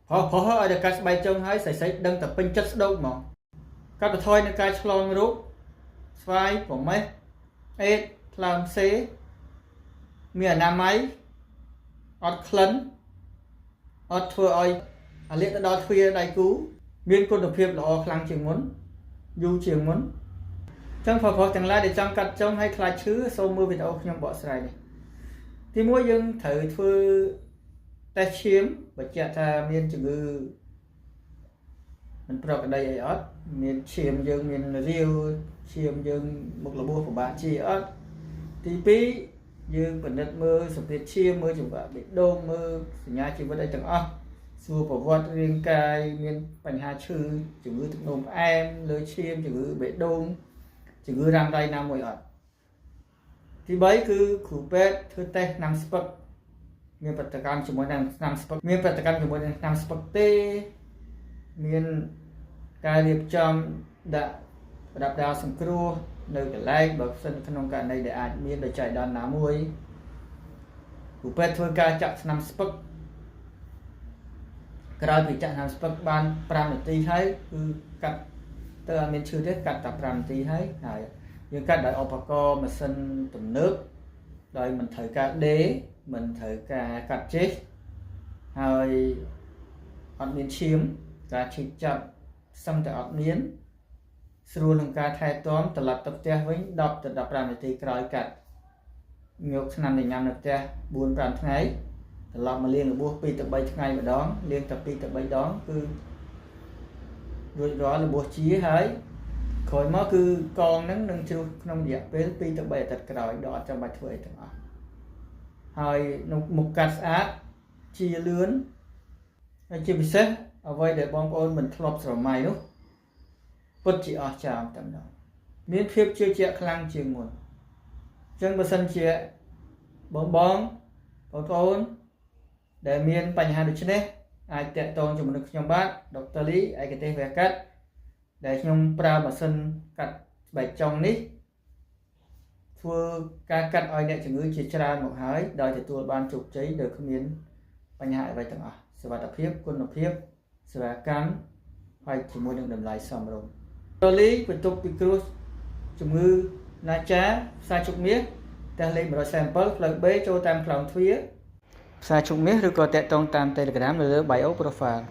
เพราะឲ្យតែកាត់ស្បែកចុងហើយស្រីដឹងតែពេញចិត្តស្ដោកហ្មងកាត់បន្ថយនឹងការឆ្លងរោគស្វាយប្រមេះអេដថ្លើមសេមានអនាម័យអត់ក្លិនអត់ធ្វើឲ្យអាលាកទៅដល់ទ្វារដៃគូមានគុណភាពល្អខ្លាំងជាងមុនយូរជាងមុនចឹងប្រុសទាំងឡាយដែលចង់កាត់ចុងឲ្យខ្លាចឈឺសូមមើលវីដេអូខ្ញុំបកស្រាយនេះទីមួយយើងត្រូវធ្វើតេស្តឈាមបញ្ជាក់ថាមានជំងឺមិនប្រក្រតីអីអត់មានឈាមយើងមានរាវឈាមយើងមុខរបួសពិបាកជាអត់ទី2យើងពិនិត្យមើលសម្ពាធឈាមមើលចង្វាក់បេះដូងមើលសញ្ញាជីវិតអីទាំងអស់សួរប្រវត្តិរាងកាយមានបញ្ហាឈឺជំងឺទឹកនោមផ្អែមលើឈាមជំងឺបេះដូងជំងឺរ៉ាំរ៉ៃណាមួយអត់ទី3គឺគ្រូពេទ្យធ្វើតេស្តថ្នាំស្ពឹកមានប្រតិកម្មជាមួយនឹងថ្នាំស្ពឹកមានប្រតិកម្មជាមួយនឹងថ្នាំស្ពឹកទេមានការរៀបចំដាក់ប្រដាប់ដាវសង្គ្រោះនៅកន្លែងបើសិនក្នុងករណីដែលអាចមានដោយចៃដន្យណាមួយគ្រូពេទ្យធ្វើការចាក់ថ្នាំស្ពឹកក្រោយពីចាក់ថ្នាំស្ពឹកបាន5នាទីហើយគឺកាត់ទៅអត់មានឈឺទេកាត់តែ5នាទីហើយយើងកាត់ដោយឧបករណ៍ម៉ាស៊ីនទំនើបដោយមិនត្រូវការដេរមិនត្រូវការកាត់ជេសហើយអត់មានឈាមការឈឺចាប់សឹងតែអត់មានស្រួលនឹងការថែទាំត្រឡប់ទៅផ្ទះវិញ10ទៅ15នាទីក្រោយកាត់យកឆ្នាំទៅញ៉ាំនៅផ្ទះ 4-5 ថ្ងៃត្រឡប់មកលាងរបួស2ទៅ3ថ្ងៃម្ដងលាងតែ2ទៅ3ដងគឺរួចរាល់របួសជាហើយក្រោយមកគឺកងហ្នឹងនឹងជ្រុះក្នុងរយៈពេល2ទៅ3អាទិត្យក្រោយដល់អត់ចាំបាច់ធ្វើអីទាំងអស់ហើយមុខកាត់ស្អាតជាលឿនហើយជាពិសេសអ្វីដែលបងប្អូនមិនធ្លាប់ស្រមៃនោះពិតជាអស្ចារ្យតែម្ដងមានភាពជឿជាក់ខ្លាំងជាងមុនអញ្ចឹងបើសិនជាបងប្អូនដែលមានបញ្ហាដូចនេះអាចតាក់ទងជាមួយនឹងខ្ញុំបាទដុកទ័រលីឯកទេសវះកាត់ដែលខ្ញុំប្រើម៉ាស៊ីនកាត់ស្បែកចុងនេះធ្វើការកាត់ឲ្យអ្នកជំងឺជាច្រើនមកហើយដោយទទួលបានជោគជ័យដោយគ្មានបញ្ហាអ្វីទាំងអស់សុវត្ថិភាពគុណភាពសេវាកម្មហើយជាមួយនឹងតម្លៃសមរម្យតលីបន្ទប់ពិគ្រោះជំងឺណាចាផ្សារជុកមាសផ្ទះលេខ147ផ្លូវ B ចូលតាមខ្លោងទ្វារផ្សារជុកមាសឬក៏តាក់ទងតាម Telegram នៅលើ bio profile